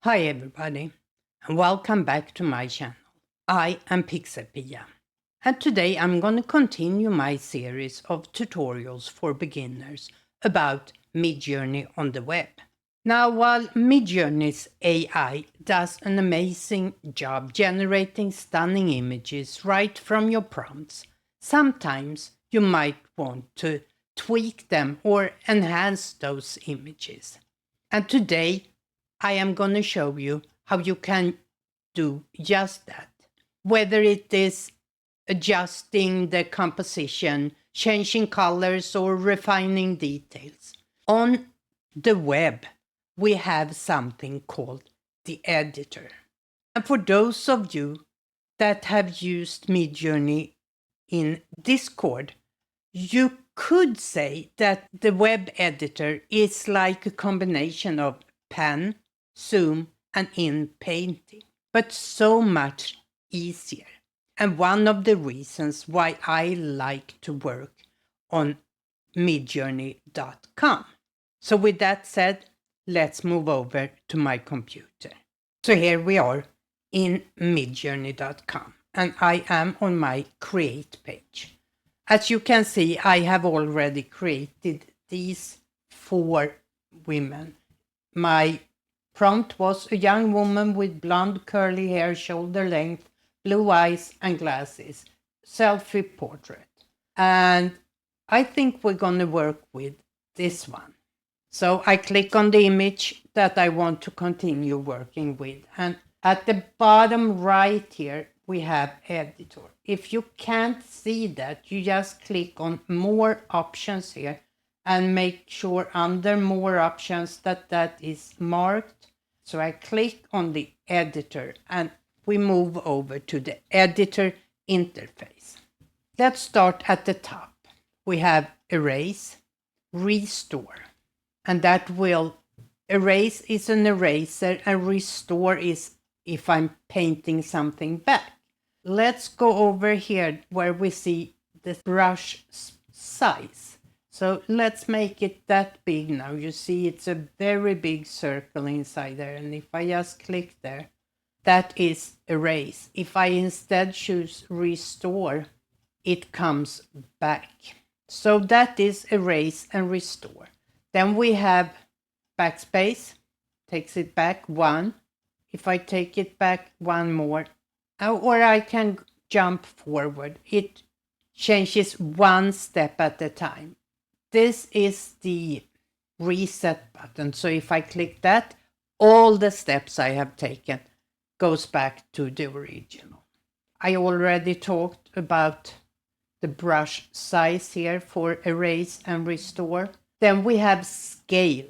Hi everybody, and welcome back to my channel. I am Pixelpia, and today I'm going to continue my series of tutorials for beginners about Midjourney on the web. Now, while Midjourney's AI does an amazing job generating stunning images right from your prompts, sometimes you might want to tweak them or enhance those images. And today I am going to show you how you can do just that. Whether it is adjusting the composition, changing colors, or refining details. On the web, we have something called the editor. And for those of you that have used Midjourney in Discord, you could say that the web editor is like a combination of pen, zoom, and in painting, but so much easier. And one of the reasons why I like to work on midjourney.com. So with that said, let's move over to my computer. So here we are in midjourney.com, and I am on my create page. As you can see, I have already created these 4 women. My prompt was a young woman with blonde curly hair, shoulder length, blue eyes and glasses, selfie portrait. And I think we're going to work with this one. So I click on the image that I want to continue working with. And at the bottom right here, we have editor. If you can't see that, you just click on more options here and make sure under more options that is marked. So I click on the editor and we move over to the editor interface. Let's start at the top. We have erase, restore, and that will erase is an eraser and restore is if I'm painting something back. Let's go over here where we see the brush size. So let's make it that big now. You see it's a very big circle inside there. And if I just click there, that is erase. If I instead choose restore, it comes back. So that is erase and restore. Then we have backspace, takes it back 1. If I take it back 1 more, or I can jump forward. It changes 1 step at a time. This is the reset button. So if I click that, all the steps I have taken goes back to the original. I already talked about the brush size here for erase and restore. Then we have scale.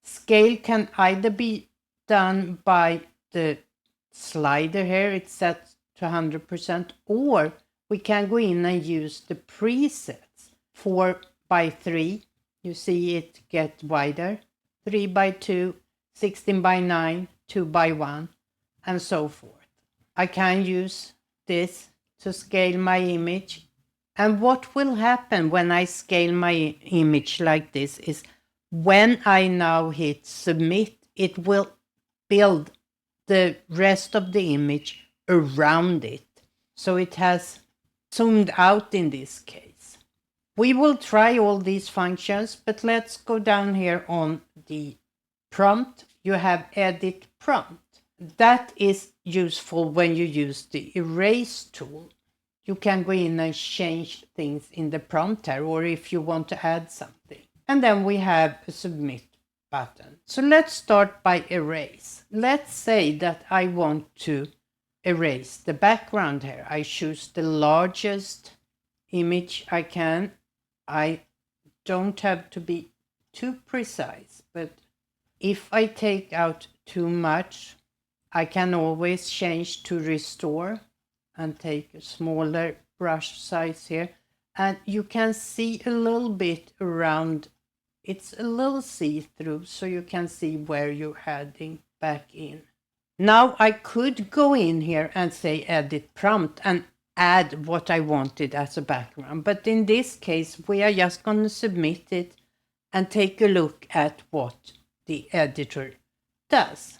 Scale can either be done by the slider here, it's set to 100%, or we can go in and use the presets. 4:3, you see it get wider, 3:2, 16:9, 2:1, and so forth. I can use this to scale my image. And what will happen when I scale my image like this is when I now hit submit, it will build the rest of the image around it. So it has zoomed out in this case. We will try all these functions, but let's go down here on the prompt. You have edit prompt. That is useful when you use the erase tool. You can go in and change things in the prompt here, or if you want to add something. And then we have a submit button. So let's start by erase. Let's say that I want to erase the background here. I choose the largest image I can. I don't have to be too precise, but if I take out too much, I can always change to restore and take a smaller brush size here. And you can see a little bit around. It's a little see-through, so you can see where you're heading back in. Now I could go in here and say edit prompt and add what I wanted as a background. But in this case, we are just going to submit it and take a look at what the editor does.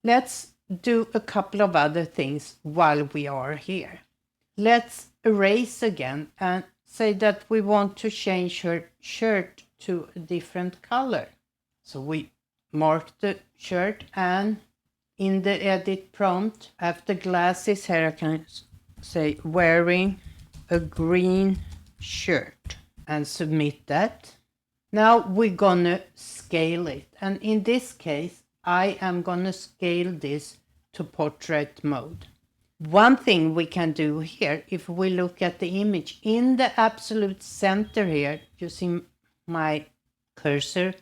Let's do a couple of other things while we are here. Let's erase again and say that we want to change her shirt to a different color. So we mark the shirt, and in the edit prompt, after glasses here I can say wearing a green shirt and submit that. Now we're gonna scale it, and in this case I am gonna scale this to portrait mode. One thing we can do here, if we look at the image, in the absolute center here, you see my cursor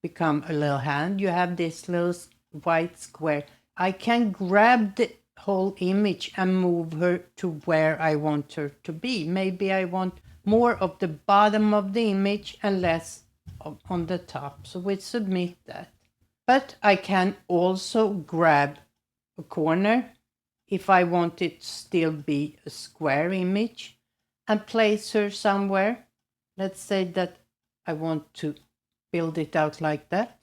become a little hand, you have this little white square. I can grab the whole image and move her to where I want her to be. Maybe I want more of the bottom of the image and less on the top. So we submit that. But I can also grab a corner if I want it to still be a square image and place her somewhere. Let's say that I want to build it out like that.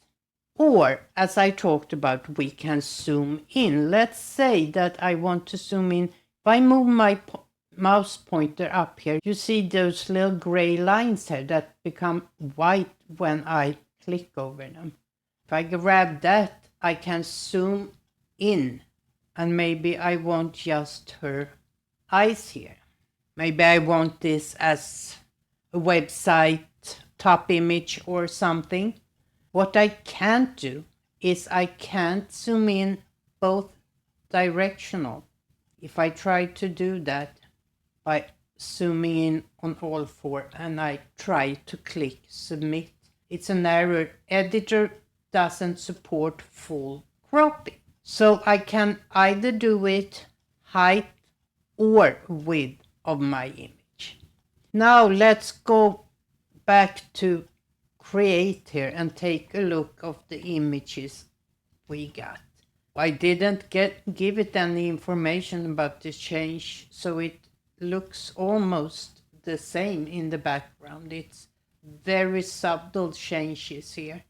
Or, as I talked about, we can zoom in. Let's say that I want to zoom in. If I move my mouse pointer up here, you see those little gray lines here that become white when I click over them. If I grab that, I can zoom in, and maybe I want just her eyes here. Maybe I want this as a website top image or something. What I can't do is I can't zoom in both directional. If I try to do that by zooming in on all four and I try to click submit, it's an error. Editor doesn't support full cropping. So I can either do it height or width of my image. Now let's go back to create here and take a look of the images we got. I didn't give it any information about the change, so it looks almost the same in the background. It's very subtle changes here.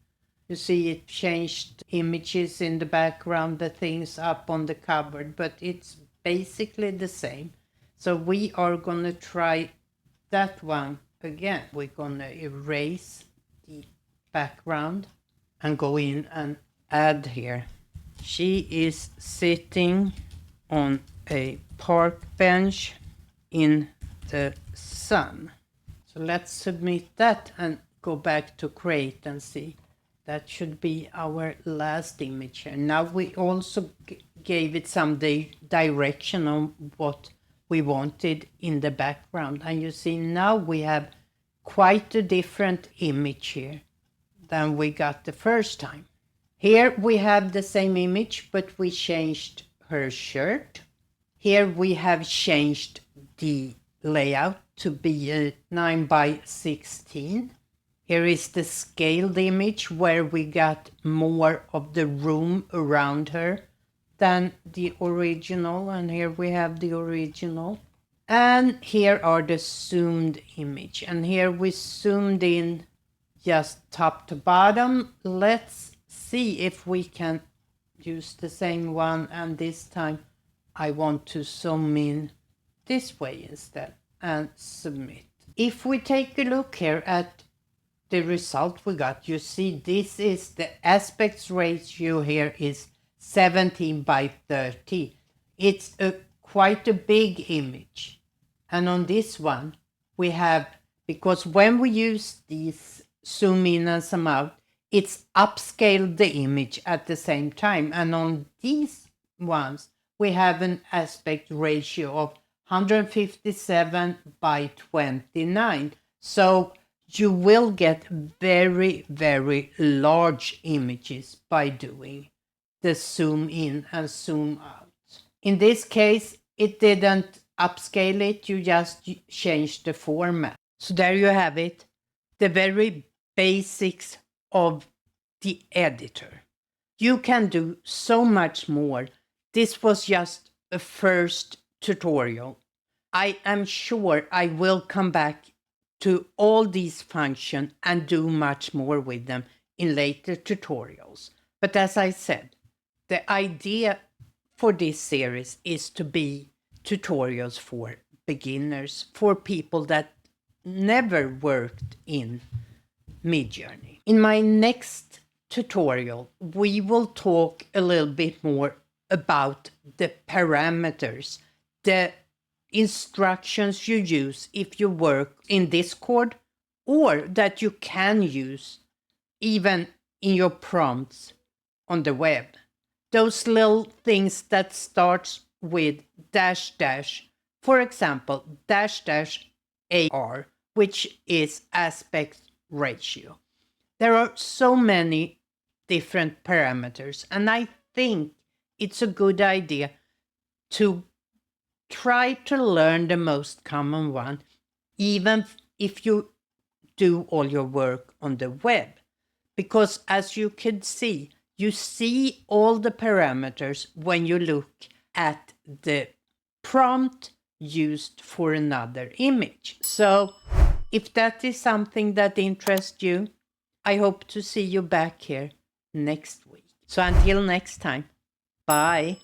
You see it changed images in the background, the things up on the cupboard, but it's basically the same. So we are going to try that one again. We're going to erase the background and go in and add here. She is sitting on a park bench in the sun. So let's submit that and go back to create and see. That should be our last image here. Now we also gave it some direction on what we wanted in the background. And you see now we have quite a different image here than we got the first time. Here we have the same image, but we changed her shirt. Here we have changed the layout to be a 9:16. Here is the scaled image where we got more of the room around her than the original. And here we have the original. And here are the zoomed image. And here we zoomed in just top to bottom. Let's see if we can use the same one. And this time I want to zoom in this way instead and submit. If we take a look here at the result we got, you see this is the aspect ratio here is 17:30. It's quite a big image. And on this one we have, because when we use these zoom in and zoom out, it's upscaled the image at the same time. And on these ones we have an aspect ratio of 157:29. So you will get very, very large images by doing the zoom in and zoom out. In this case, it didn't upscale it, you just changed the format. So there you have it, the very basics of the editor. You can do so much more. This was just a first tutorial. I am sure I will come back to all these functions and do much more with them in later tutorials. But as I said, The idea for this series is to be tutorials for beginners, for people that never worked in Midjourney. In my next tutorial, we will talk a little bit more about the parameters, the instructions you use if you work in Discord, or that you can use even in your prompts on the web. Those little things that starts with dash dash, for example, dash dash AR, which is aspect ratio. There are so many different parameters, and I think it's a good idea to try to learn the most common one, even if you do all your work on the web. Because as you can see, you see all the parameters when you look at the prompt used for another image. So if that is something that interests you, I hope to see you back here next week. So until next time, bye.